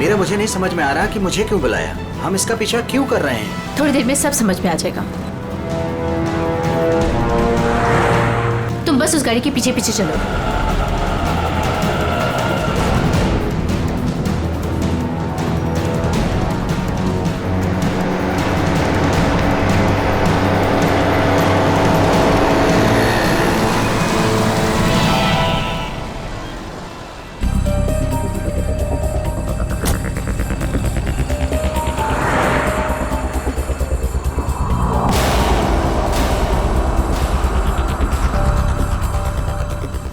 मेरा मुझे नहीं समझ में आ रहा कि मुझे क्यों बुलाया, हम इसका पीछा क्यों कर रहे हैं। थोड़ी देर में सब समझ में आ जाएगा। तुम बस उस गाड़ी के पीछे पीछे चलो।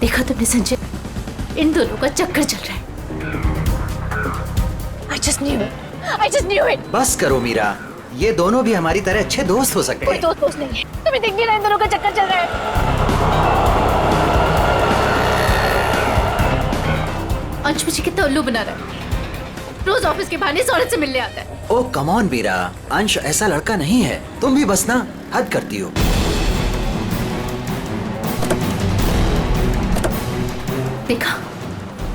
देखा तुमने संजय, इन दोनों का चक्कर चल रहा है। I just knew it. बस करो मीरा, ये दोनों भी हमारी तरह अच्छे दोस्त हो सकते कोई हैं। दोस्त नहीं है, तुम्हें दिख नहीं रहा इन दोनों का चक्कर चल रहा है। अंश मुझे कितना उल्लू बना रहा है, रोज ऑफिस के बहाने इस औरत से मिलने आता है। ओ कम ऑन मीरा, अंश ऐसा लड़का नहीं है, तुम भी बस ना हद करती हो। देखा,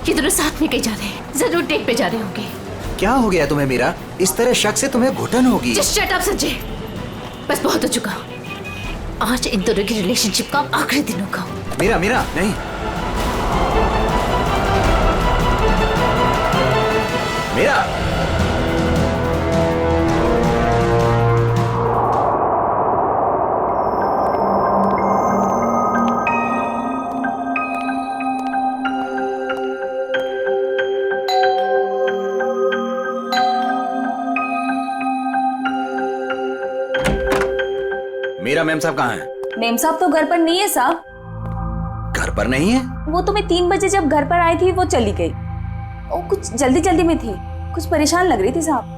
ये दोनों साथ में कहीं जा रहे हैं, जरूर डेट पे जा रहे होंगे। क्या हो गया तुम्हें मीरा, इस तरह शक से तुम्हें घुटन होगी। Just shut up संजय, बस बहुत हो चुका। आज इन दोनों की रिलेशनशिप का आखिरी दिन होगा। मीरा मीरा नहीं, मीरा मीरा मैम साहब कहाँ हैं? मेम साहब तो घर पर नहीं है साहब। घर पर नहीं है? वो तो मैं 3 बजे जब घर पर आई थी वो चली गई। वो कुछ जल्दी जल्दी में थी, कुछ परेशान लग रही थी साहब।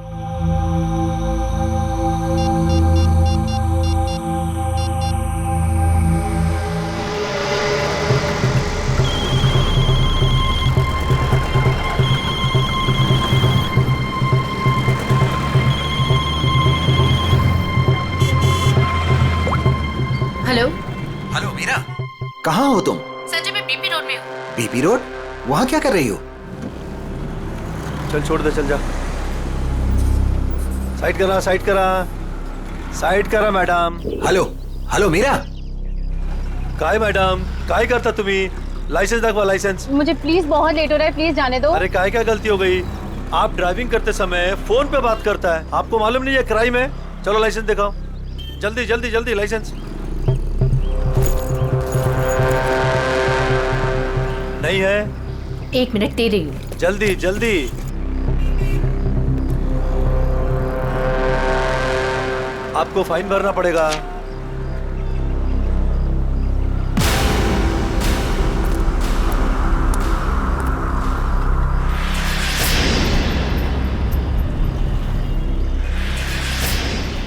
हेलो हेलो मीरा, कहाँ हो तुम? संजय, मैं बीपी रोड में हूँ। BP road? वहाँ क्या कर रही हो? चल छोड़ दे, चल जा। साइड करा, साइड करा, साइड करा मैडम। हेलो हेलो मीरा, काय मैडम, काय करता तुम्ही? लाइसेंस दाखवा, लाइसेंस। मुझे प्लीज बहुत लेट हो रहा है, प्लीज जाने दो। अरे काय क्या गलती हो गई? आप ड्राइविंग करते समय फोन पे बात करता है, आपको मालूम नहीं है क्राइम है? चलो लाइसेंस दिखाओ, जल्दी जल्दी जल्दी लाइसेंस। नहीं है? 1 मिनट दे रही हूँ। जल्दी जल्दी। आपको फाइन भरना पड़ेगा।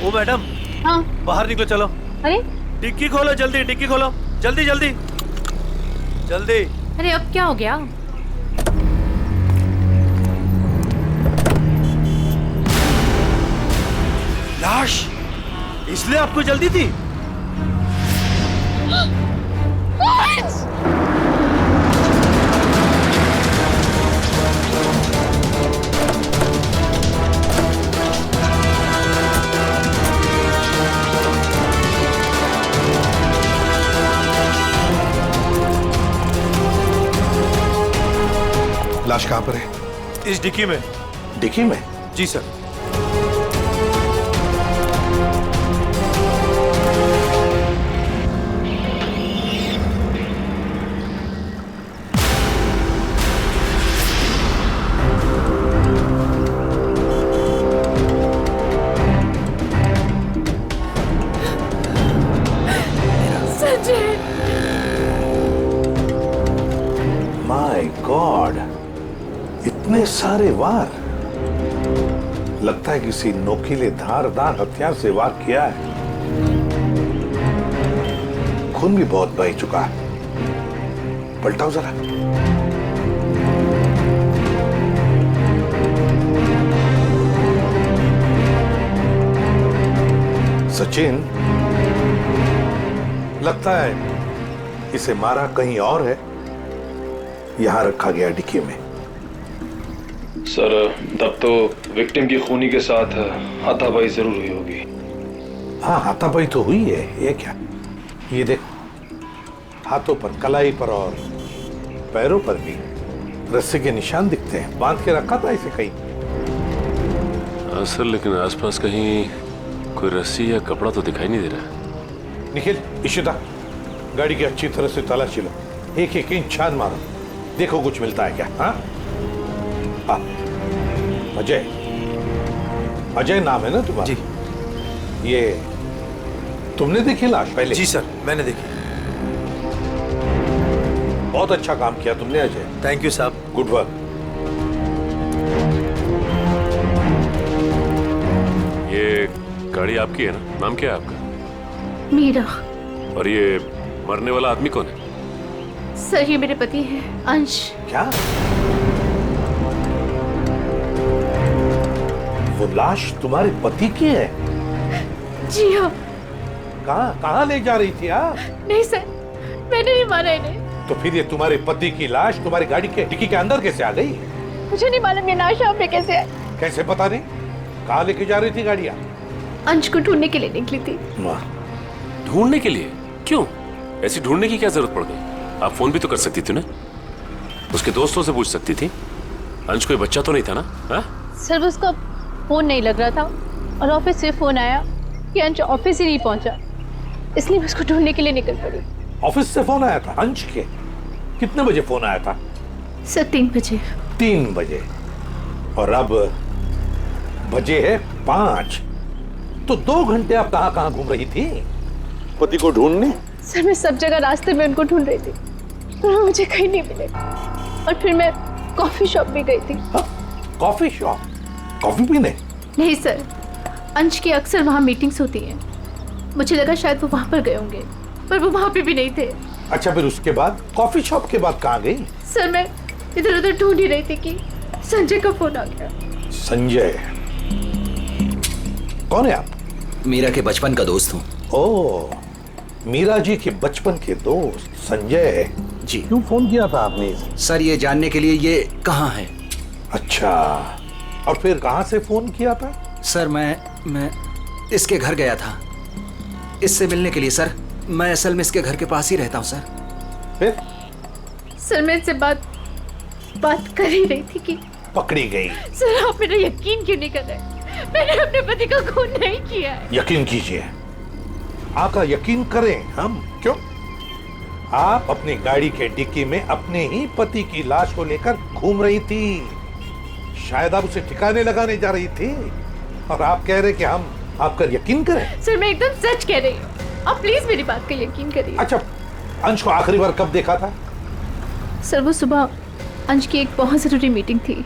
ओ मैडम, हाँ। बाहर निकलो, चलो। अरे डिक्की खोलो, जल्दी डिक्की खोलो, जल्दी जल्दी जल्दी। अरे अब क्या हो गया? लाश, इसलिए आपको जल्दी थी? लाश कहाँ पर है? इस डिक्की में। डिक्की में? जी सर। माय गॉड, इतने सारे वार। लगता है किसी नोकीले धारदार हथियार से वार किया है। खून भी बहुत बह चुका है। पलटाओ जरा। सचिन, लगता है इसे मारा कहीं और है, यहां रखा गया डिक्की में। सर तब तो विक्टिम की खूनी के साथ हाथापाई जरूर हुई होगी। हाँ, हाथापाई तो हुई है। ये क्या, ये देखो, हाथों पर, कलाई पर और पैरों पर भी रस्से के निशान दिखते हैं। बांध के रखा था इसे कहीं। हाँ सर, लेकिन आसपास कहीं कोई रस्सी या कपड़ा तो दिखाई नहीं दे रहा। निखिल, इशिता, गाड़ी की अच्छी तरह से तलाशी लो, एक एक इंच छान मारो, देखो कुछ मिलता है क्या। हाँ, अजय, अजय नाम है ना तुम्हारा? जी। ये तुमने देखी लाश पहले? जी सर, मैंने देखी। बहुत अच्छा काम किया तुमने अजय। थैंक यू साहब। Good work. ये गाड़ी आपकी है ना? नाम क्या है आपका? मीरा। और ये मरने वाला आदमी कौन है? सर ये मेरे पति हैं, अंश। क्या? वो लाश तुम्हारे पति की है? जी हाँ। कहाँ कहाँ ले जा रही थी आप? नहीं सर, मैंने नहीं मारा इन्हें। तो फिर ये तुम्हारे पति की लाश तुम्हारी गाड़ी के डिक्की के अंदर कैसे आ गई? मुझे नहीं मालूम ये लाश यहाँ पे कैसे है। कैसे पता नहीं? कहाँ लेके जा रही थी गाड़ियाँ? अंश को ढूंढने के लिए निकली थी। ढूंढने के लिए? क्यों? ऐसी ढूंढने की क्या जरूरत पड़ गई? आप फोन भी तो कर सकती थी ना, उसके दोस्तों से पूछ सकती थी। अंश कोई बच्चा तो नहीं था ना? हा? सर उसका फोन नहीं लग रहा था और ऑफिस से फोन आया कि अंश ऑफिस ही नहीं पहुंचा, इसलिए मैं उसको ढूंढने के लिए निकल पड़ी। ऑफिस से फोन आया था अंश के? कितने बजे फोन आया था? सर 3 बजे। 3 बजे, और अब बजे है 5। तो 2 घंटे आप कहाँ कहाँ घूम रही थी पति को ढूंढने? सर मैं सब जगह रास्ते में उनको ढूंढ रही थी, पर वो मुझे कहीं नहीं मिले। और फिर मैं कॉफी शॉप भी गई थी। Coffee shop? कॉफी पीने? नहीं सर, अंश की अक्सर वहाँ मीटिंग्स होती हैं। मुझे लगा शायद वो वहाँ पर गए होंगे, पर वो वहाँ पे भी नहीं थे। अच्छा, फिर उसके बाद कॉफी शॉप के बाद कहाँ गई? सर मैं इधर उधर ढूंढ ही रही थी कि संजय का फोन आ गया। संजय? कौन है आप? मीरा के बचपन का दोस्त हूँ। ओह, मीरा जी के बचपन के दोस्त संजय जी। क्यों फोन किया था आपने? सर ये जानने के लिए ये कहाँ है। अच्छा, और फिर कहाँ से फोन किया था? सर मैं इसके घर गया था इससे मिलने के लिए। सर मैं असल में इसके घर के पास ही रहता हूँ। सर फिर? सर मैं इनसे बात कर ही रही थी कि पकड़ी गई। सर आप मेरा यकीन क्यों नहीं कर रहे? मैंने अपने पति का खून नहीं किया है। यकीन कीजिए, आपका यकीन करें हम? क्यों? आप अपनी गाड़ी के डिक्की में अपने ही पति की लाश को लेकर घूम रही थी। शायद आप उसे ठिकाने लगाने जा रही थी, और आप कह रहे कि हम आपका यकीन करें? सर मैं एकदम सच कह रही हूँ, आप प्लीज मेरी बात का यकीन करिए। अच्छा, अंश को आखिरी बार कब देखा था? सर वो सुबह अंश की एक बहुत ज़रूरी मीटिंग थी,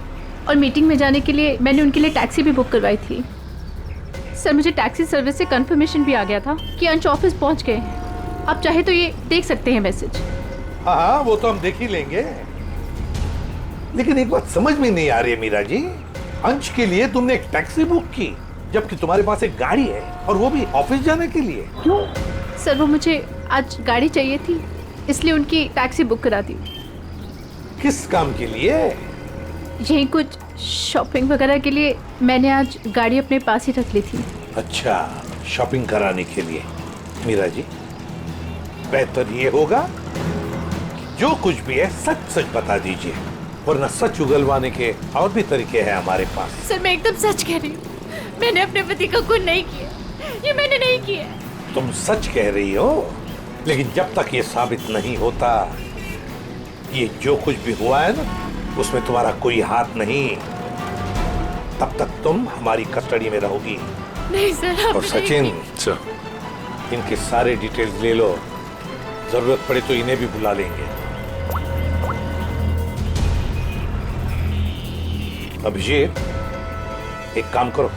और मीटिंग में जाने के लिए मैंने उनके लिए टैक्सी भी बुक करवाई थी। सर मुझे टैक्सी सर्विस से कंफर्मेशन भी आ गया था कि अंश ऑफिस पहुंच गए हैं। आप चाहे तो ये देख सकते हैं मैसेज। हाँ, वो तो हम देख ही लेंगे, लेकिन एक बात समझ में नहीं आ रही है मीरा जी। अंश के लिए तुमने एक टैक्सी बुक की, जबकि तुम्हारे पास एक गाड़ी है, और वो भी ऑफिस जाने के लिए। क्यों? सर वो मुझे आज गाड़ी चाहिए थी, इसलिए उनकी टैक्सी बुक करा दी। किस काम के लिए? यही कुछ शॉपिंग वगैरह के लिए मैंने आज गाड़ी अपने पास ही रख ली थी। अच्छा, शॉपिंग कराने के लिए। मीरा जी, बेहतर ये होगा कि जो कुछ भी है सच सच बता दीजिए, वरना सच उगलवाने के और भी तरीके हैं हमारे पास। सर मैं एकदम सच कह रही हूँ, मैंने अपने पति का खून नहीं किया, ये मैंने नहीं किया। तुम सच कह रही हो, लेकिन जब तक ये साबित नहीं होता, ये जो कुछ भी हुआ है ना, उसमें तुम्हारा कोई हाथ नहीं, तब तक तुम हमारी कस्टडी में रहोगी। नहीं सर, और सचिन, सर, इनके सारे डिटेल्स ले लो, जरूरत पड़े तो इन्हें भी बुला लेंगे। अभिषेक, एक काम करो,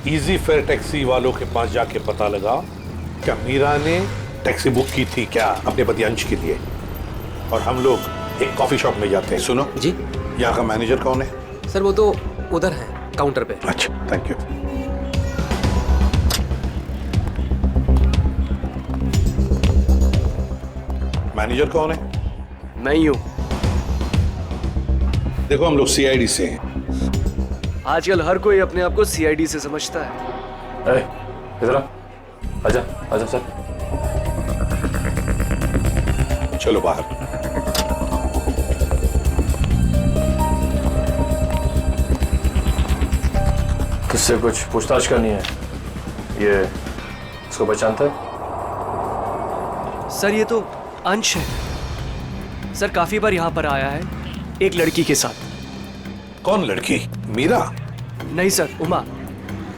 इजी फेयर टैक्सी वालों के पास जाके पता लगाओ क्या मीरा ने टैक्सी बुक की थी क्या अपने पति अंश के लिए, और हम लोग एक कॉफी शॉप में जाते हैं। सुनो जी। यहाँ का मैनेजर कौन है? सर वो तो उधर है काउंटर पे। अच्छा, थैंक यू। मैनेजर कौन है? मैं ही हूँ। देखो, हम लोग सीआईडी से हैं, आजकल हर कोई अपने आप को सीआईडी से समझता है। इधर आ, आजा आजा सर। चलो बाहर। किससे कुछ पूछताछ करनी है? ये इसको पहचानता है? सर ये तो अंश है। सर काफी बार यहाँ पर आया है एक लड़की के साथ। कौन लड़की? मीरा? नहीं सर, उमा।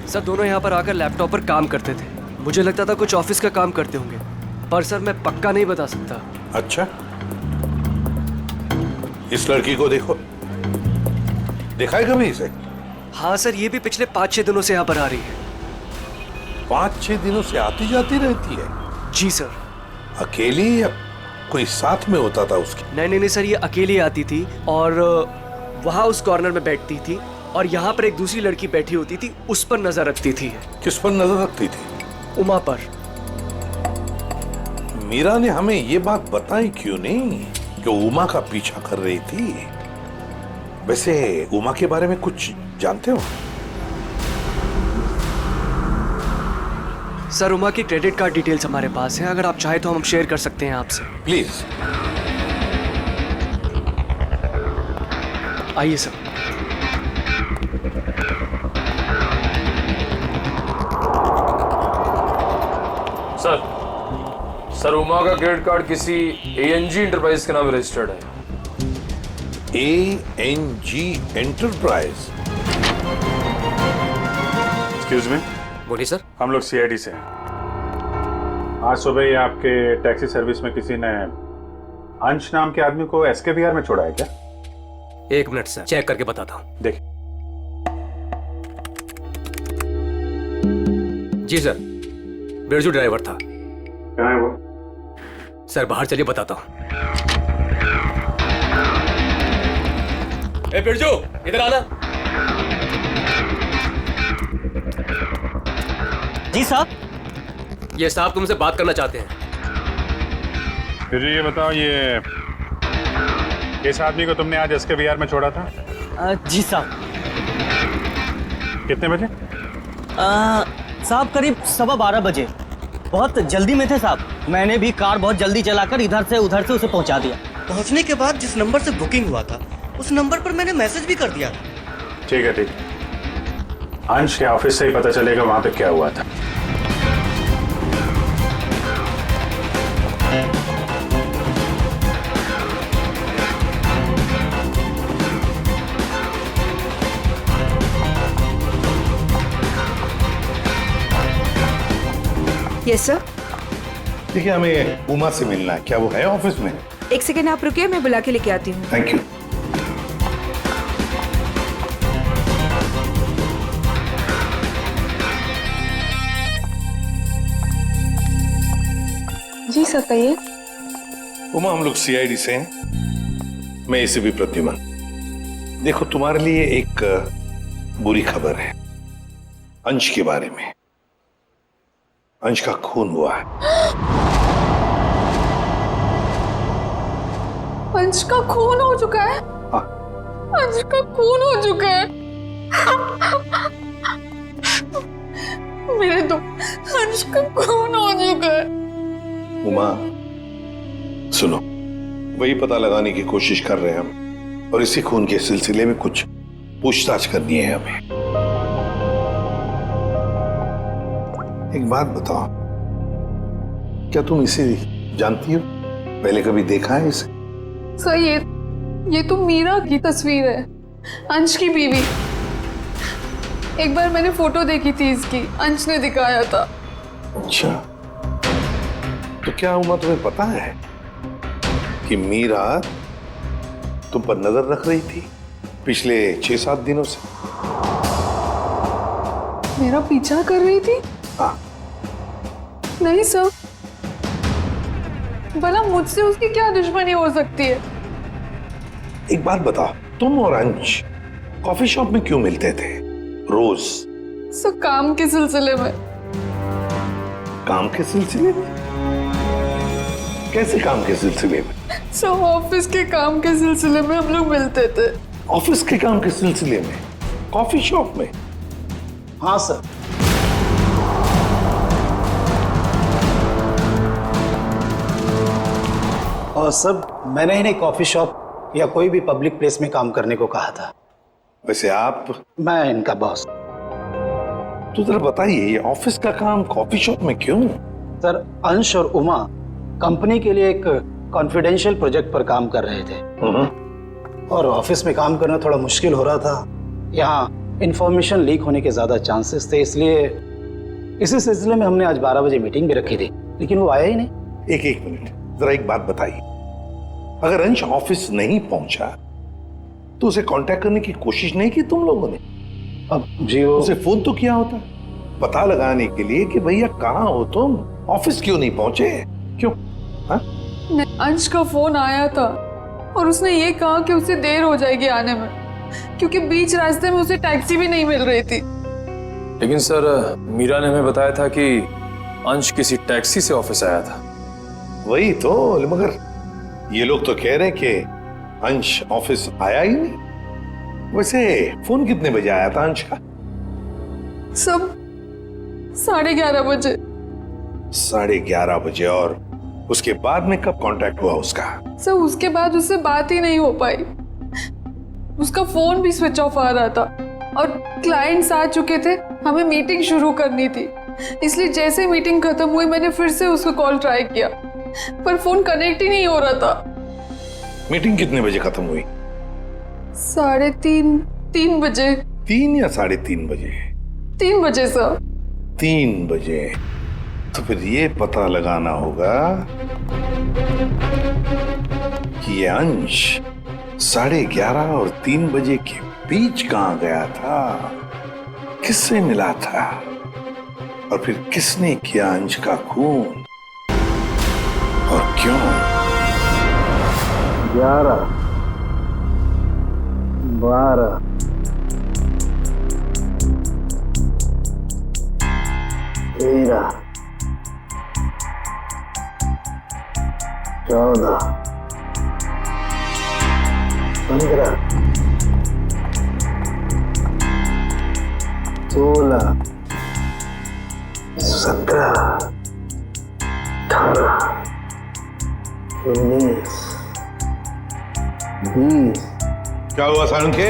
सर दोनों यहाँ पर आकर लैपटॉप पर काम करते थे। मुझे लगता था कुछ ऑफिस का काम करते होंगे, पर सर मैं पक्का नहीं बता सकता। अच्छा, इस लड़की को देखो, देखा है कभी इसे? हाँ सर, ये भी पिछले 5-6 दिनों से यहाँ पर आ रही है। 5-6 दिनों से आती जाती रहती है? जी सर। अकेली या कोई साथ में होता था उसके? नहीं सर, ये अकेली आती थी और वहाँ उस कॉर्नर में बैठती थी और यहाँ पर एक दूसरी लड़की बैठी होती थी, उस पर नजर रखती थी। किस पर नजर रखती थी? उमा पर। मीरा ने हमें ये बात बताई क्यों नहीं कि उमा का पीछा कर रही थी? वैसे उमा के बारे में कुछ जानते हो? सर उमा की क्रेडिट कार्ड डिटेल्स हमारे पास हैं, अगर आप चाहे तो हम शेयर कर सकते हैं आपसे। प्लीज। आइए सर। सर उमा का क्रेडिट कार्ड किसी ANG इंटरप्राइज के नाम रजिस्टर्ड है। ANG enterprise? Excuse me. बोलिए सर। हम लोग CID से हैं। आज सुबह ही आपके टैक्सी सर्विस में किसी ने अंश नाम के आदमी को SKVR में छोड़ा है क्या? 1 मिनट सर, चेक करके बताता हूँ। देखिए। जी सर, बिरजू ड्राइवर था। कहाँ है वो? सर बाहर चलिए, बताता हूँ। ए बिरजू, इधर आना। जी साहब। ये साहब तुमसे बात करना चाहते हैं। फिर ये बताओ, ये किस आदमी को तुमने आज SKVR में छोड़ा था? जी साहब। कितने बजे? साहब करीब 12:15 बजे। बहुत जल्दी में थे साहब। मैंने भी कार बहुत जल्दी चलाकर इधर से उधर से उसे पहुंचा दिया। पहुंचने के बाद जिस नंबर से बुकिंग हुआ था उस नंबर पर मैंने मैसेज भी कर दिया था। ठीक है, ठीक। अंश के ऑफिस से ही पता चलेगा वहां पे क्या हुआ था। Yes sir. देखिए, हमें उमा से मिलना है। क्या वो है ऑफिस में? 1 सेकेंड आप रुकिए, मैं बुला के लेके आती हूँ। Thank you. जी सर, कहिए। उमा, हम लोग CID से हैं। मैं ACP प्रद्युमन। देखो, तुम्हारे लिए एक बुरी खबर है अंश के बारे में। अंश का खून हुआ है। अंश का खून हो चुका है? हाँ। अंश का खून हो चुका है। मेरे तो अंश का खून हो चुका है। उमा सुनो, वही पता लगाने की कोशिश कर रहे हैं हम, और इसी खून के सिलसिले में कुछ पूछताछ करनी है हमें। एक बात बताओ, क्या तुम इसे जानती हो? पहले कभी देखा है इसे? सर ये तो मीरा की तस्वीर है, अंश की बीवी। एक बार मैंने फोटो देखी थी इसकी, अंश ने दिखाया था। अच्छा, तो क्या उमा तुम्हें पता है कि मीरा तुम पर नजर रख रही थी पिछले 6-7 दिनों से? मेरा पीछा कर रही थी? हाँ। नहीं सर, भला मुझसे उसकी क्या दुश्मनी हो सकती है? एक बात बताओ, तुम और अंश कॉफी शॉप में क्यों मिलते थे रोज? सर काम के सिलसिले में। काम के सिलसिले में? कैसे काम के सिलसिले में? सर ऑफिस के काम के सिलसिले में हम लोग मिलते थे। ऑफिस के काम के सिलसिले में? कॉफी शॉप में? हाँ सर। और सर मैंने इन्हें कॉफी शॉप या कोई भी पब्लिक प्लेस में काम करने को कहा था। वैसे आप? मैं इनका बॉस। तो जरा बताइए, ये ऑफिस का काम कॉफी शॉप में क्यों? सर अंश और उमा कंपनी के लिए एक कॉन्फिडेंशियल प्रोजेक्ट पर काम कर रहे थे और ऑफिस में काम करना थोड़ा मुश्किल हो रहा था। यहाँ इंफॉर्मेशन लीक होने के ज्यादा चांसेस थे, इसलिए इसी सिलसिले में हमने आज 12 बजे मीटिंग भी रखी थी, लेकिन वो आया ही नहीं। एक मिनट, जरा एक बात बताइए, अगर अंश ऑफिस नहीं पहुंचा तो उसे कांटेक्ट करने की कोशिश नहीं की तुम लोगों ने? अब जी वो उसे फोन तो किया होता पता लगाने के लिए कि भैया कहाँ हो तुम, ऑफिस क्यों नहीं पहुंचे? क्यों? अंश का फोन आया था और उसने ये कहा कि उसे देर हो जाएगी आने में, क्योंकि बीच रास्ते में उसे टैक्सी भी नहीं मिल रही थी। लेकिन सर मीरा ने हमें बताया था कि अंश किसी टैक्सी से ऑफिस आया था। वही तो, मगर ये लोग तो कह रहे हैं कि अंश ऑफिस आया ही नहीं। वैसे फोन कितने बजे आया था अंश का? सब 11:30 बजे। 11:30 बजे। और उसके बाद में कब कांटेक्ट हुआ उसका? सर उसके बाद उससे बात ही नहीं हो पाई, उसका फोन भी स्विच ऑफ आ रहा था और क्लाइंट्स आ चुके थे, हमें मीटिंग शुरू करनी थी, इसलिए जैसे मीटिंग खत्म हुई मैंने फिर से उसको कॉल ट्राई किया पर फोन कनेक्ट ही नहीं हो रहा था। मीटिंग कितने बजे खत्म हुई? 3:30 बजे। 3 या 3:30 बजे? 3 बजे सर। 3 बजे। तो फिर ये पता लगाना होगा कि ये अंश 11:30 और 3 बजे के बीच कहां गया था, किससे मिला था और फिर किसने किया अंश का खून और क्यों? 11, 12, 13, 14, 15, 16, 17, 18, 19, 20। क्या हुआ सारंग के?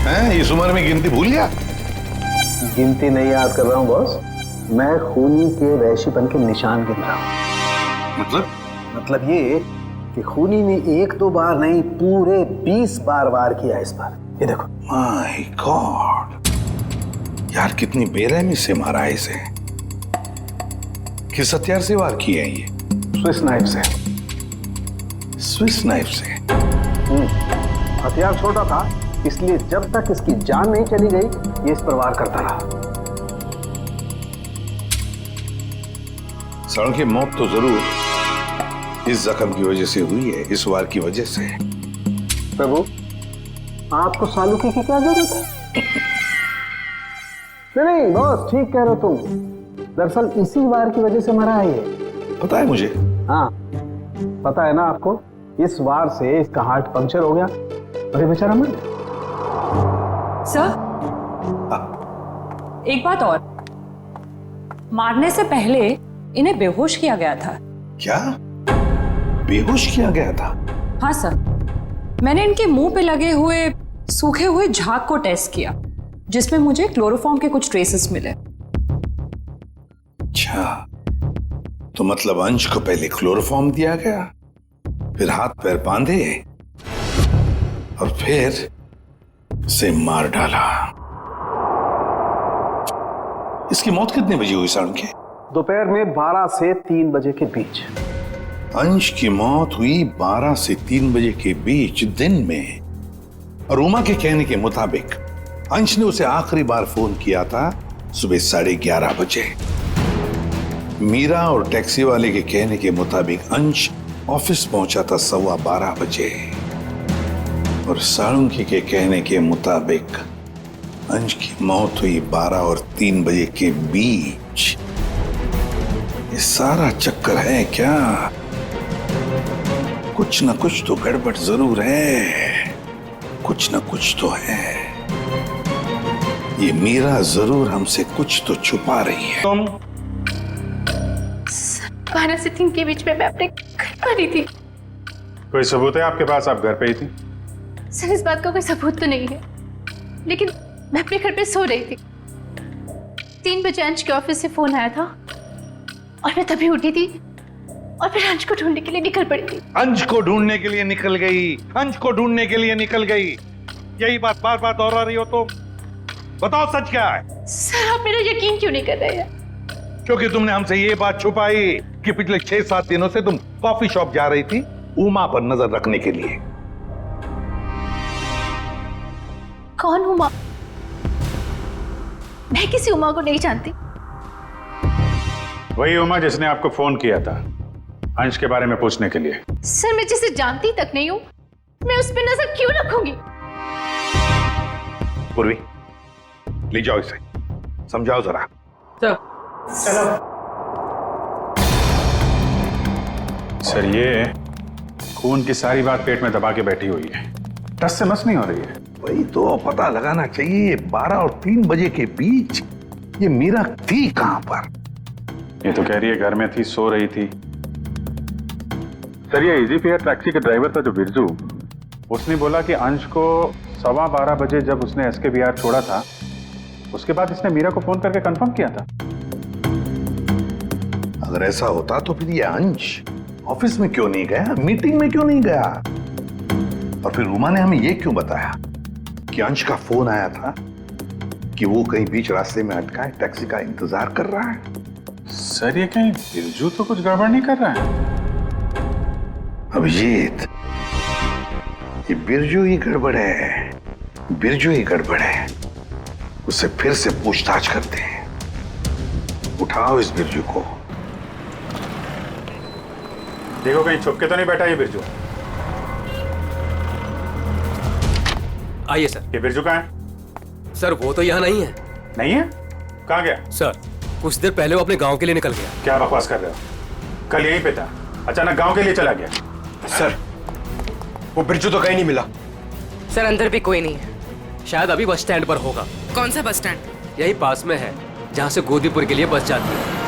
हैं, इस उम्र में गिनती भूल गया? गिनती नहीं याद कर रहा हूँ बॉस, मैं खूनी के वैश्यपन के निशान गिन रहा हूँ। मतलब ये कि खूनी ने 1-2 बार नहीं पूरे 20 बार वार किया इस बार। ये देखो। माय गॉड, यार कितनी बेरहमी से मारा है इसे। किस हथियार से वार किए हैं ये? स्विस नाइफ से। स्विस नाइफ से? हथियार छोटा था, इसलिए जब तक इसकी जान नहीं चली गई ये इस पर वार करता रहा। सारंग की मौत तो जरूर इस जख्म की वजह से हुई है, इस वार की वजह से। प्रभु, आपको सालूकी की क्या जरूरत है? नहीं बॉस, ठीक कह रहे हो तुम। दरअसल इसी वार की वजह से मरा है ये। पता है मुझे। हाँ पता है ना आपको, इस वार से इसका हार्ट पंक्चर हो गया, अरे बेचारा मर गया। सर एक बात और, मारने से पहले इन्हें बेहोश किया गया था। क्या बेहोश किया गया था? हाँ सर, मैंने इनके मुंह पे लगे हुए सूखे हुए झाग को टेस्ट किया जिसमें मुझे क्लोरोफॉर्म के कुछ ट्रेसेस मिले। अच्छा, तो मतलब अंश को पहले क्लोरोफॉर्म दिया गया, फिर हाथ पैर बांधे और फिर उसे मार डाला। इसकी मौत कितने बजे हुई सारंग के? दोपहर में 12 से 3 बजे के बीच। अंश की मौत हुई 12 से 3 बजे के बीच दिन में, और उमा के कहने के मुताबिक अंश ने उसे आखिरी बार फोन किया था सुबह 11:30 बजे। मीरा और टैक्सी वाले के कहने के मुताबिक अंश ऑफिस पहुंचा था 12:15 बजे, और साळुंकी के कहने के मुताबिक अंश की मौत हुई 12 और 3 बजे के बीच। ये सारा चक्कर है क्या? कुछ न कुछ तो गड़बड़ जरूर है, कुछ न कुछ तो है। ये मीरा जरूर हमसे कुछ तो छुपा रही है। तुम बारह से 3 के बीच में मैं अपने घर पर ही थी। कोई सबूत है आपके पास? आप घर पे ही थी? सर इस बात का कोई सबूत तो नहीं है, लेकिन मैं अपने घर पे सो रही थी। 3 बजे अंश के ऑफिस से फोन आया था और मैं तभी उठी थी और फिर अंश को ढूंढने के लिए निकल पड़ी थी। अंश को ढूंढने के लिए निकल गई, अंश को ढूंढने के लिए निकल गई, यही बात बार बार दोहरा रही हो तुम। बताओ सच क्या है? सर आप मेरा यकीन क्यों नहीं कर रहे हैं? क्योंकि तुमने हमसे ये बात छुपाई कि पिछले 6-7 दिनों से तुम कॉफी शॉप जा रही थी उमा पर नजर रखने के लिए। कौन उमा? मैं किसी उमा को नहीं जानती। वही उमा जिसने आपको फोन किया था अंश के बारे में पूछने के लिए। सर मैं जिसे जानती तक नहीं हूँ, मैं उस पर नजर क्यों रखूंगी? पूर्वी ले जाओ इसे, समझाओ जरा। चलो। सर ये खून की सारी बात पेट में दबा के बैठी हुई है, टस से मस नहीं हो रही है। वही तो पता लगाना चाहिए 12 और 3 बजे के बीच ये मीरा थी कहां पर? ये तो कह रही है घर में थी, सो रही थी। सर ये इजी फेयर टैक्सी के ड्राइवर था जो बिरजू, उसने बोला कि अंश को 12:15 बजे जब उसने एसके बिहार छोड़ा था उसके बाद इसने मीरा को फोन करके कंफर्म किया था। अगर ऐसा होता तो फिर ये अंश ऑफिस में क्यों नहीं गया, मीटिंग में क्यों नहीं गया? और फिर उमा ने हमें ये क्यों बताया कि अंश का फोन आया था कि वो कहीं बीच रास्ते में अटका है, टैक्सी का इंतजार कर रहा है? सर ये कहीं बिरजू तो कुछ गड़बड़ नहीं कर रहा है? अभिजीत ये बिरजू ही गड़बड़ है, बिरजू ही गड़बड़ है। उससे फिर से पूछताछ करते हैं। उठाओ इस बिरजू को। देखो कहीं छुप के तो नहीं बैठा ये बिरजू। आइए सर। ये बिरजू कहाँ है? सर वो तो यहाँ नहीं है। नहीं है? कहाँ गया? सर कुछ देर पहले वो अपने गांव के लिए निकल गया। क्या बकवास कर रहे हो? कल यहीं पे था, अचानक गांव के लिए चला गया। सर वो बिरजू तो कहीं नहीं मिला। सर अंदर भी कोई नहीं है। शायद अभी बस स्टैंड पर होगा। कौन सा बस स्टैंड? यही पास में है जहाँ से गोदीपुर के लिए बस जाती है।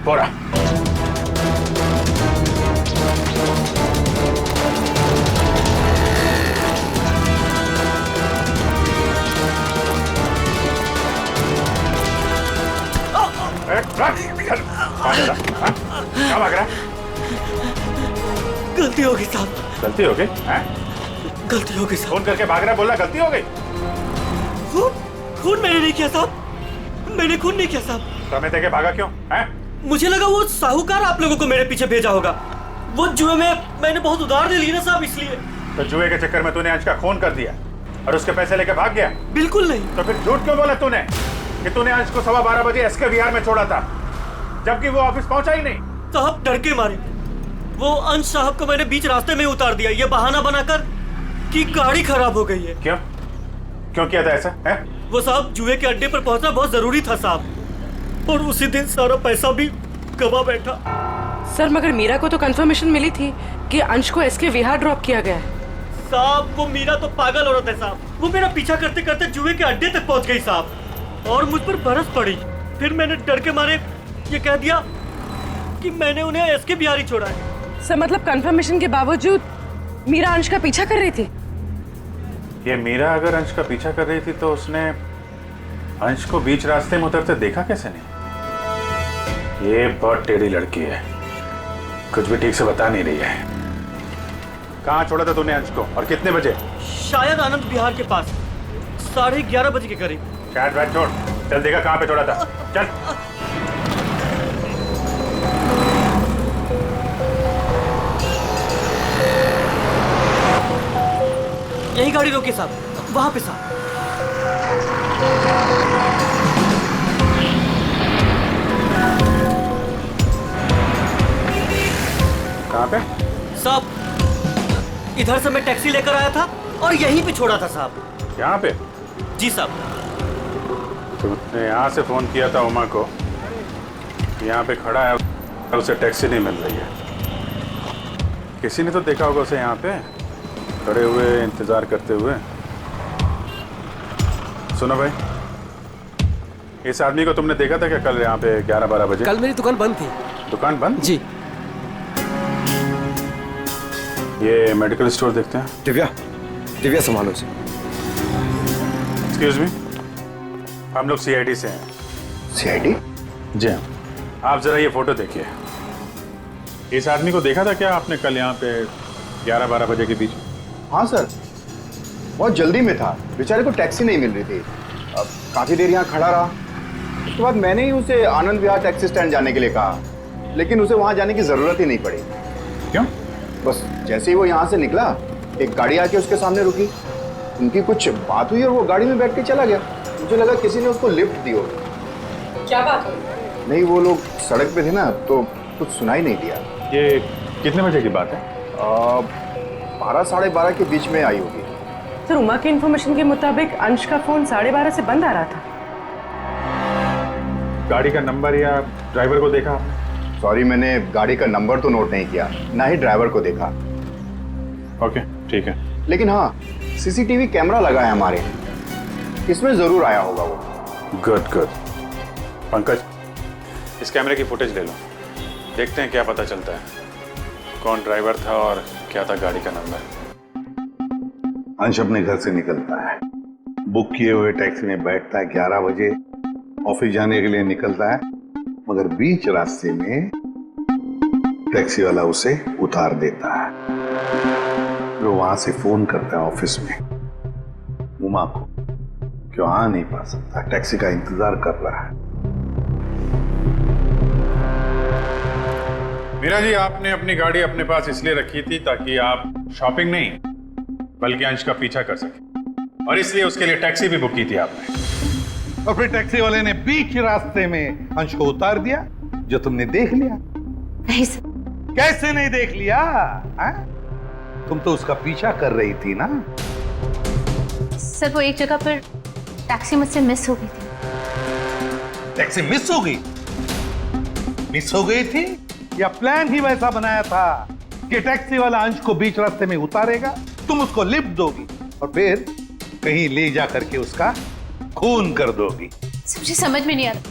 बोरा क्या भाग रहा है? गलती हो गई साहब। गलती हो गई? गलती हो गई साहब। फोन करके भाग रहा है, बोला गलती हो गई। खून मैंने नहीं किया साहब, मैंने खून नहीं किया साहब। समय देके भागा क्यों? मुझे लगा वो साहूकार आप लोगों को मेरे पीछे भेजा होगा। वो जुए में मैंने बहुत उधार ले ली ना साहब, इसलिए। तो जुए के चक्कर में तूने अंश का खून कर दिया और उसके पैसे लेके भाग गया? बिल्कुल नहीं। तो फिर झूठ क्यों बोला तूने कि तूने अंश को 12:15 बजे एसके बिहार में छोड़ा था, जबकि वो ऑफिस पहुंचा ही नहीं? साहब डर के मारे वो अंश साहब को मैंने बीच रास्ते में उतार दिया, ये बहाना बनाकर कि गाड़ी खराब हो गई है। क्यों क्यों किया था ऐसा है? वो साहब जुए के अड्डे पर पहुंचना बहुत जरूरी था साहब, और उसी दिन सारा पैसा भी गवा बैठा। सर मगर मीरा को तो कंफर्मेशन मिली थी कि अंश को एसके विहार ड्रॉप किया गया है। साहब वो मीरा तो पागल औरत है साहब, वो मेरा पीछा करते करते जुए के अड्डे तक पहुंच गई साहब, और मुझ पर बरस पड़ी। फिर मैंने डर के मारे ये कह दिया कि मैंने उन्हें एसके बिहार ही छोड़ा है। सर मतलब कंफर्मेशन के बावजूद मीरा अंश का पीछा कर रही थी? ये मीरा अगर अंश का पीछा कर रही थी तो उसने अंश को बीच रास्ते में उतरते देखा कैसे नहीं? ये बहुत टेढ़ी लड़की है, कुछ भी ठीक से बता नहीं रही है। कहाँ छोड़ा था तूने अंश को और कितने बजे? शायद आनंद विहार के पास 11:30 बजे के करीब। शायद बैठ छोड़, चल देखा कहाँ पे छोड़ा था, चल। यही गाड़ी रोके साहब, वहां पे साहब। कहाँ पे? साहब इधर से मैं टैक्सी लेकर आया था और यहीं पे छोड़ा था साहब। यहाँ पे? जी साहब। तुमने यहाँ से फोन किया था उमा को, यहाँ पे खड़ा है, उसे टैक्सी नहीं मिल रही है। किसी ने तो देखा होगा उसे यहाँ पे खड़े हुए इंतजार करते हुए। सुनो भाई, इस आदमी को तुमने देखा था क्या कल यहाँ पे 11-12 बजे? कल मेरी दुकान बंद थी। दुकान बंद? जी। ये मेडिकल स्टोर देखते हैं। दिव्या संभालो इसे। एक्सक्यूज मी, हम लोग सीआईडी से हैं। सीआईडी? जी हाँ। आप जरा ये फोटो देखिए। इस आदमी को देखा था क्या आपने कल यहाँ पे 11-12 बजे के बीच? हाँ सर, बहुत जल्दी में था, बेचारे को टैक्सी नहीं मिल रही थी। अब काफ़ी देर यहाँ खड़ा रहा। उसके बाद मैंने ही उसे आनंद विहार टैक्सी स्टैंड जाने के लिए कहा, लेकिन उसे वहाँ जाने की ज़रूरत ही नहीं पड़ी। क्यों? बस जैसे ही वो यहाँ से निकला, एक गाड़ी आके उसके सामने रुकी। उनकी कुछ बात हुई और वो गाड़ी में बैठ के चला गया। मुझे लगा किसी ने उसको लिफ्ट दी होगी। क्या बात हो? नहीं, वो लोग सड़क पे थे ना, तो कुछ सुनाई नहीं दिया। ये कितने बजे की बात है? 12-12:30 के बीच में आई होगी। सर, उमा के इन्फॉर्मेशन के मुताबिक अंश का फोन 12:30 से बंद आ रहा था। गाड़ी का नंबर या ड्राइवर को देखा? सॉरी, मैंने गाड़ी का नंबर तो नोट नहीं किया, ना ही ड्राइवर को देखा। ओके, ठीक है। लेकिन हाँ, सीसीटीवी कैमरा लगा है हमारे, इसमें जरूर आया होगा वो। Good good. पंकज, इस कैमरे की फुटेज ले लो, देखते हैं क्या पता चलता है कौन ड्राइवर था और क्या था गाड़ी का नंबर। अंश अपने घर से निकलता है, बुक किए हुए टैक्सी में बैठता है, 11 बजे ऑफिस जाने के लिए निकलता है, मगर बीच रास्ते में टैक्सी वाला उसे उतार देता है। फिर वहां से फोन करता है ऑफिस में उमा को, क्यों आ नहीं पा सकता, टैक्सी का इंतजार कर रहा है। मीरा जी, आपने अपनी गाड़ी अपने पास इसलिए रखी थी ताकि आप शॉपिंग नहीं बल्कि अंश का पीछा कर सके, और इसलिए उसके लिए टैक्सी भी बुक की थी आपने। और फिर टैक्सी वाले ने बीच रास्ते में अंश को उतार दिया, जो तुमने देख लिया। नहीं सर। कैसे नहीं देख लिया? तुम तो उसका पीछा कर रही थी ना। सर, वो एक जगह पर टैक्सी मुझसे मिस हो गई थी। टैक्सी मिस हो गई? मिस हो गई थी या प्लान ही वैसा बनाया था कि टैक्सी वाला अंश को बीच रास्ते में उतारेगा, तुम उसको लिफ्ट दोगी और फिर कहीं ले जा करके उसका खून कर दोगी? मुझे समझ में नहीं आ रहा,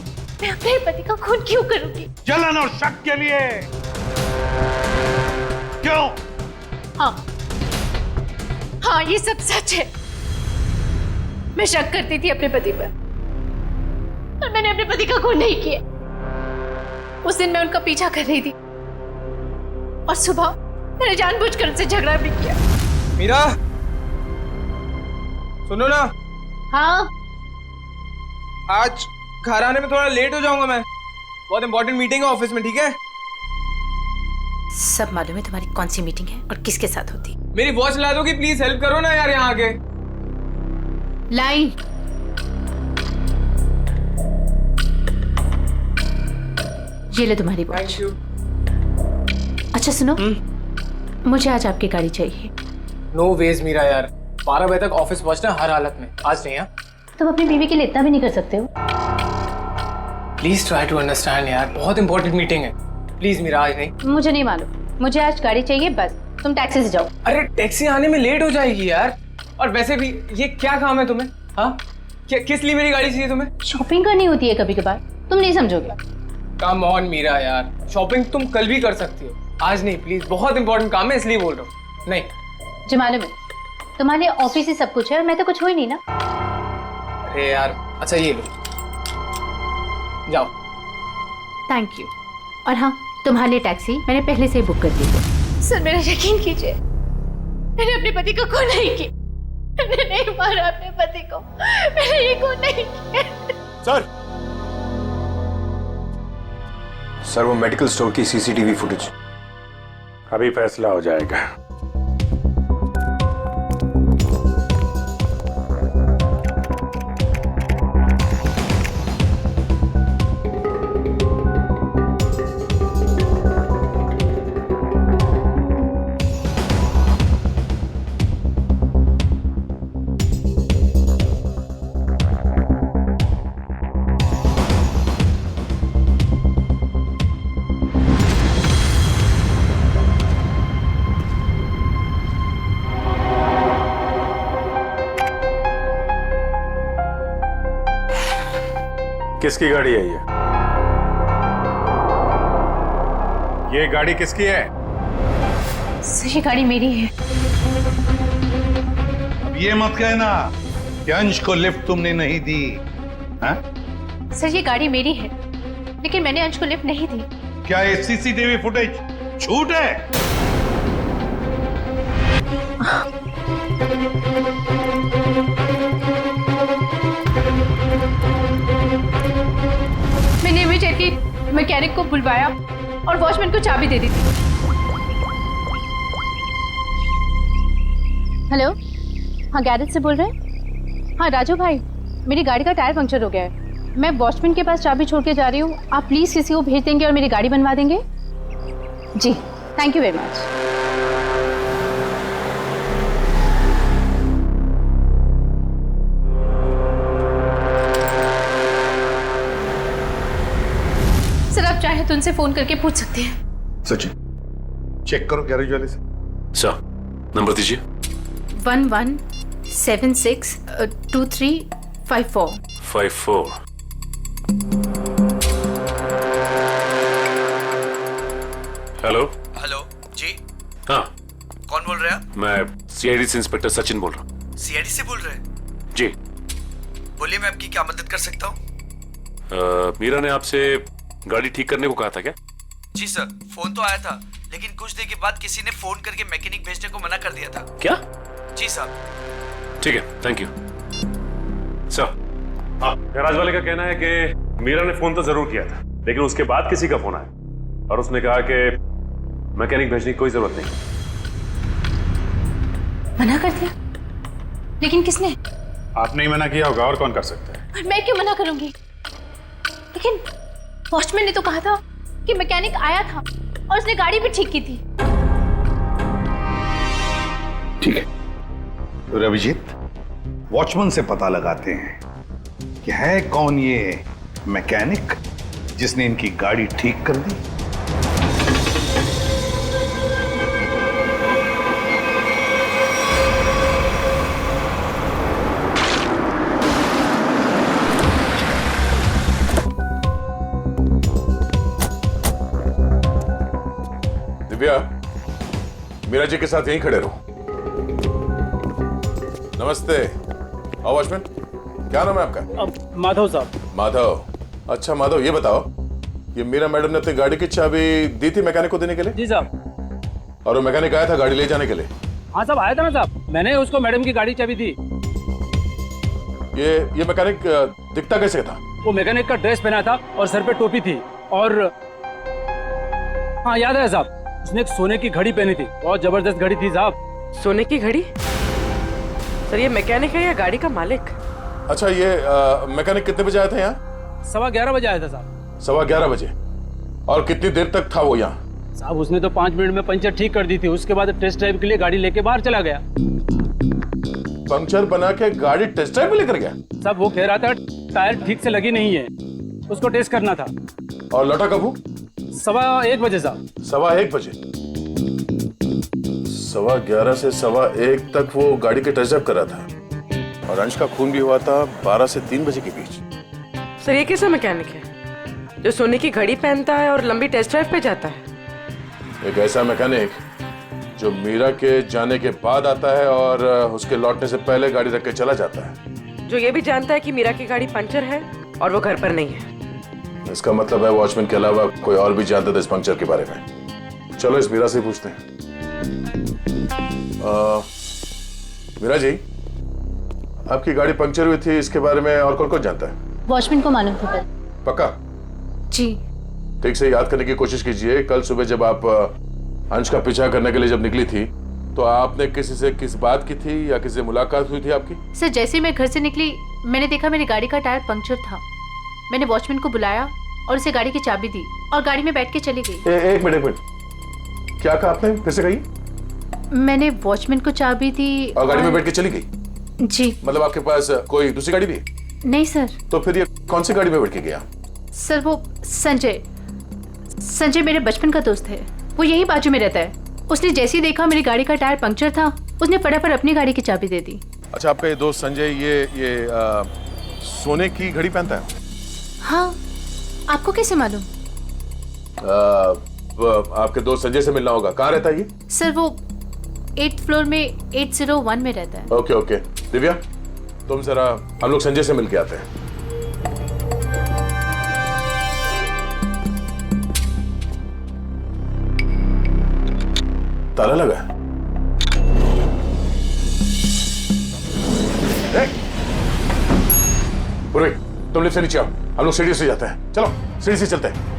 मैं अपने पति का खून क्यों करूंगी? जलन और शक के लिए। क्यों? हाँ, ये सब सच है। मैं शक करती थी अपने पति पर, और मैंने अपने पति का खून नहीं किया। उस दिन मैं उनका पीछा कर रही थी और सुबह मैंने जानबूझकर उनसे झगड़ा भी किया। मीरा, सुनो ना। हाँ? आज घर आने में थोड़ा लेट हो जाऊंगा मैं, बहुत इंपॉर्टेंट मीटिंग है ऑफिस में, ठीक है? सब मालूम है तुम्हारी कौन सी मीटिंग है और किसके साथ होती? मेरी वॉच ला दोगी प्लीज? हेल्प करो ना यार यहाँ आके। लाई। ये ले तुम्हारी वॉच। अच्छा सुनो, मुझे आज आपकी गाड़ी चाहिए। नो वेज मीरा यार, 12 बजे तक ऑफिस पहुंचना हर हालत में, आज नहीं। तुम अपनी बीवी के लिए इतना भी नहीं कर सकते हो? प्लीज ट्राई टू अंडरस्टैंड यार, बहुत इंपॉर्टेंट मीटिंग है, प्लीज मीरा आज नहीं। मुझे नहीं मालूम, मुझे आज गाड़ी चाहिए बस। तुम टैक्सी से जाओ। अरे टैक्सी आने में लेट हो जाएगी यार, और वैसे भी ये क्या काम है तुम्हें? हाँ, किस लिए मेरी गाड़ी चाहिए तुम्हें? शॉपिंग करनी होती है कभी कभार, तुम नहीं समझोगे। कम ऑन मीरा यार, शॉपिंग तुम कल भी कर सकती हो, आज नहीं प्लीज, बहुत इंपॉर्टेंट काम है इसलिए बोल रहा हूँ। नहीं जो मालूम है, तुम्हारे लिए ऑफिस ही सब कुछ है और मैं तो कुछ हुई नहीं ना। अरे यार, अच्छा ये लो, जाओ। Thank you. और हाँ, तुम्हारे लिए टैक्सी मैंने पहले से ही बुक कर दी है। सर मेरा यकीन कीजिए, मैंने अपने पति को खून नहीं किया, मैंने नहीं मारा अपने पति को, मैंने ये खून नहीं किया। सर वो मेडिकल स्टोर की सीसीटीवी फुटेज। अभी फैसला हो जाएगा। किसकी गाड़ी है ये गाड़ी किसकी है? सर ये गाड़ी मेरी है। अब ये मत कहना कि अंश को लिफ्ट तुमने नहीं दी। हाँ? सर ये गाड़ी मेरी है, लेकिन मैंने अंश को लिफ्ट नहीं दी। क्या ये सीसीटीवी फुटेज झूठ है? मैंने इमीडिएटली मैकेनिक को बुलवाया और वॉचमैन को चाबी दे दी थी। हेलो, हाँ गैरेज से बोल रहे हैं? हाँ राजू भाई, मेरी गाड़ी का टायर पंक्चर हो गया है। मैं वॉचमैन के पास चाबी छोड़ के जा रही हूँ। आप प्लीज़ किसी को भेज देंगे और मेरी गाड़ी बनवा देंगे? जी, thank you very much. Sir आप चाहे तो उनसे फोन करके पूछ सकते हैं। सचिन, चेक करो गैरेज वाले से। सर नंबर दीजिए। 11762354। हेलो। हेलो जी। हाँ कौन बोल रहे हैं आप? मैं सीआईडी से इंस्पेक्टर सचिन बोल रहा हूँ। सीआईडी से बोल रहे हैं? जी बोलिए, मैं आपकी क्या मदद कर सकता हूँ? मीरा ने आपसे गाड़ी ठीक करने को कहा था क्या? जी सर, फोन तो आया था, लेकिन कुछ देर के बाद किसी ने फोन करके मैकेनिक भेजने को मना कर दिया था। क्या? जी साहब। ठीक है, थैंक यू सर। गैराज वाले का कहना है कि मीरा ने फोन तो जरूर किया था, लेकिन उसके बाद किसी का फोन आया और उसने कहा कि मैकेनिक भेजने की कोई जरूरत नहीं। मना कर दिया? लेकिन किसने? आपने ही मना किया होगा, और कौन कर सकता है? मैं क्यों मना करूंगी? लेकिन वॉचमैन ने तो कहा था कि मैकेनिक आया था और उसने गाड़ी भी ठीक की थी। ठीक है, तो रविजीत, वॉचमैन से पता लगाते हैं कि है कौन ये मैकेनिक जिसने इनकी गाड़ी ठीक कर दी। दिव्या, मीरा जी के साथ यहीं खड़े रहो। नमस्ते। आओ वॉचमैन, क्या नाम है आपका? माधव साहब। माधव, अच्छा माधव, ये बताओ, ये मीरा मैडम ने अपनी गाड़ी की चाबी दी थी मैकेनिक को देने के लिए? जी साहब। और वो मैकेनिक आया था गाड़ी ले जाने के लिए? हाँ साहब, आया था ना साहब, मैंने उसको मैडम की गाड़ी चाबी दी। ये मैकेनिक दिखता कैसे था? वो मैकेनिक का ड्रेस पहना था और सर पे टोपी थी, और हाँ याद है साहब, उसने एक सोने की घड़ी पहनी थी, बहुत जबरदस्त घड़ी थी साहब। सोने की घड़ी? सर ये मैकेनिक है या गाड़ी का मालिक? अच्छा, ये मैकेनिक कितने बजे आया था यहाँ? 11:15 बजे आया था साहब। 11:15 बजे? और कितनी देर तक था वो यहाँ? साहब उसने तो 5 मिनट में पंचर ठीक कर दी थी, उसके बाद टेस्ट ड्राइव के लिए गाड़ी लेके बाहर चला गया। पंक्चर बना के गाड़ी टेस्ट ड्राइव पे लेकर गया? साहब वो कह रहा था टायर ठीक से लगी नहीं है, उसको टेस्ट करना था। और लौटा कब वो? 1:15 बजे साहब। 1:15 बजे? 11:15 से 1:15 तक वो गाड़ी के टेस्ट ड्राइव कर रहा था, और अंश का खून भी हुआ था 12 से 3 बजे के बीच। सर ये कैसा मैकेनिक है जो सोने की घड़ी पहनता है और लंबी टेस्ट ड्राइव पे जाता है? एक ऐसा मैकेनिक जो मीरा के जाने के बाद आता है और उसके लौटने से पहले गाड़ी रख के चला जाता है, जो ये भी जानता है कि मीरा की गाड़ी पंचर है और वो घर पर नहीं है। इसका मतलब है वॉचमैन के अलावा कोई और भी जानता था इस पंक्चर के बारे में। चलो इस मीरा से पूछते हैं। मीरा जी, आपकी गाड़ी पंक्चर हुई थी, इसके बारे में और कौन कौन जानता है? वॉचमैन को मालूम था। पक्का? जी। ठीक से याद करने की कोशिश कीजिए, कल सुबह जब आप अंश का पीछा करने के लिए जब निकली थी, तो आपने किसी से किस बात की थी या किसी से मुलाकात हुई थी आपकी? सर जैसे ही मैं घर से निकली, मैंने देखा मेरी गाड़ी का टायर पंक्चर था। मैंने वॉचमैन को बुलाया और उसे गाड़ी की चाबी दी और गाड़ी में बैठ के चली गई। एक मिनट, क्या कहा आपने? फिर से कहिए। मैंने वॉचमैन को चाबी दी और गाड़ी में बैठ के चली गई? जी। मतलब आपके पास कोई दूसरी गाड़ी भी है? नहीं सर। तो फिर ये कौन सी गाड़ी में बैठ के गया? सर वो संजय मेरे बचपन का दोस्त है, वो यही बाजू में रहता है। उसने जैसे ही देखा मेरी गाड़ी का टायर पंक्चर था, उसने फटाफट अपनी गाड़ी की चाबी दे दी। अच्छा, आपका ये दोस्त संजय ये सोने की घड़ी पहनता है? हाँ, आपको कैसे मालूम? आपके दोस्त संजय से मिलना होगा। कहाँ रहता है ये? सर वो 8th फ्लोर में 801 में रहता है। Okay okay. दिव्या, तुम जरा हम लोग संजय से मिलके आते हैं। ताला लगा है। पूर्वी, तुम लिफ्ट से नीचे आओ, हम लोग सीढ़ी से जाते हैं। चलो सीढ़ी से चलते हैं।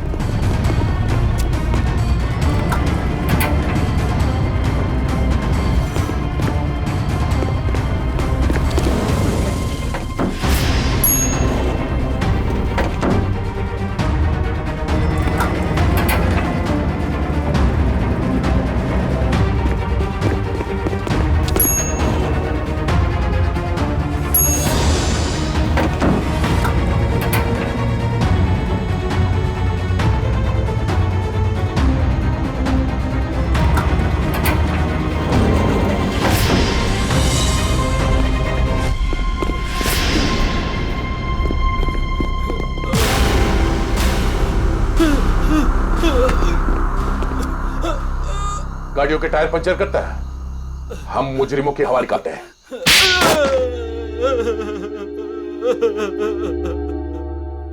गाड़ियों के टायर पंचर करता है, हम मुजरिमों के हवाले करते हैं।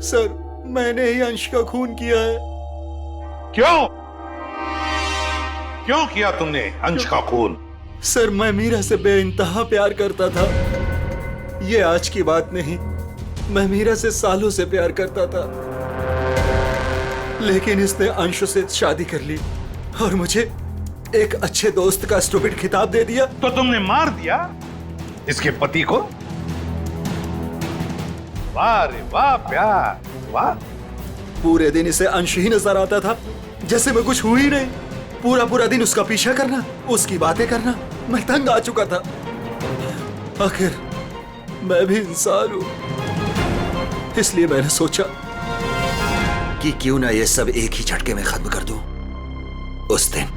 सर, मैंने ही अंश का खून किया है। क्यों? क्यों किया तुमने अंश का खून? सर, मैं मीरा से बेइंतहा प्यार करता था। ये आज की बात नहीं, मैं मीरा से सालों से प्यार करता था, लेकिन इसने अंश से शादी कर ली और मुझे एक अच्छे दोस्त का स्टूपिड खिताब दे दिया। तो तुमने मार दिया इसके पति को? वाह रे वाह प्यार, वाह। पूरे दिन इसे अंश ही नजर आता था, जैसे मैं कुछ हुई नहीं। पूरा पूरा दिन उसका पीछा करना, उसकी बातें करना, मैं तंग आ चुका था। आखिर मैं भी इंसान हूं, इसलिए मैंने सोचा कि क्यों ना ये सब एक ही झटके में खत्म कर दूं। उस दिन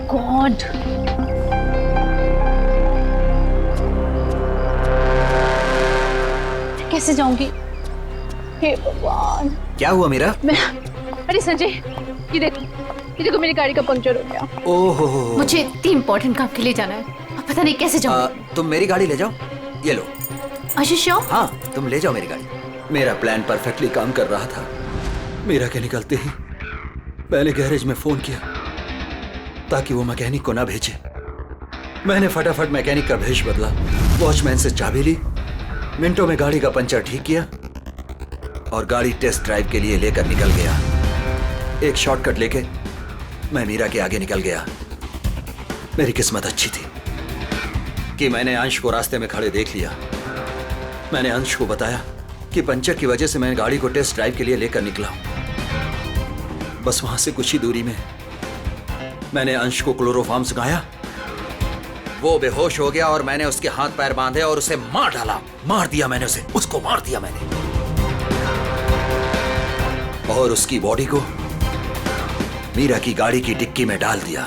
गॉड, कैसे जाऊंगी? हे भगवान, क्या हुआ मीरा? अरे संजय, ये देखो मेरी गाड़ी का पंक्चर हो गया। ओहो, मुझे इतनी इंपॉर्टेंट काम के लिए जाना है, अब पता नहीं कैसे जाऊंगी। तुम मेरी गाड़ी ले जाओ, ये लो। श्योर? हाँ, तुम ले जाओ मेरी गाड़ी। मेरा प्लान परफेक्टली काम कर रहा था। मीरा के निकलते ही मैंने गैरेज में फोन किया ताकि वो मैकेनिक को ना भेजे। मैंने फटाफट मैकेनिक का भेष बदला, वॉचमैन से चाबी ली, मिनटों में गाड़ी का पंचर ठीक किया और गाड़ी टेस्ट ड्राइव के लिए लेकर निकल गया। एक शॉर्टकट लेके मैं मीरा के आगे निकल गया। मेरी किस्मत अच्छी थी कि मैंने अंश को रास्ते में खड़े देख लिया। मैंने अंश को बताया कि पंचर की वजह से मैं गाड़ी को टेस्ट ड्राइव के लिए लेकर निकला हूं। बस वहां से कुछ ही दूरी में मैंने अंश को क्लोरोफॉर्म सुखाया। वो बेहोश हो गया और मैंने उसके हाथ पैर बांधे और उसे मार डाला। मार दिया मैंने उसे, उसको मार दिया मैंने, और उसकी बॉडी को मीरा की गाड़ी की डिक्की में डाल दिया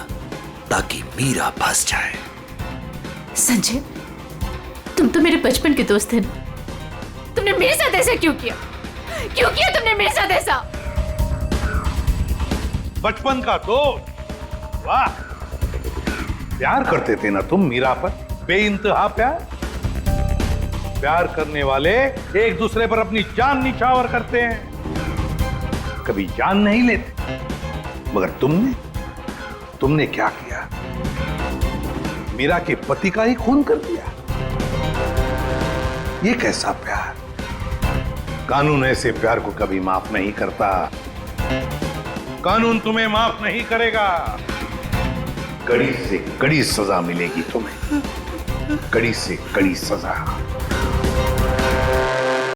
ताकि मीरा फंस जाए। संजय, तुम तो मेरे बचपन के दोस्त थे ना, तुमने मेरे साथ ऐसा क्यों किया? क्यों किया तुमने मेरे साथ ऐसा? बचपन का दोस्त, वाह। प्यार करते थे ना तुम मीरा पर, बेइंतहा प्यार। प्यार करने वाले एक दूसरे पर अपनी जान निछावर करते हैं, कभी जान नहीं लेते। मगर तुमने क्या किया? मीरा के पति का ही खून कर दिया। ये कैसा प्यार? कानून ऐसे प्यार को कभी माफ नहीं करता। कानून तुम्हें माफ नहीं करेगा। कड़ी से कड़ी सजा मिलेगी तुम्हें, कड़ी से कड़ी सजा।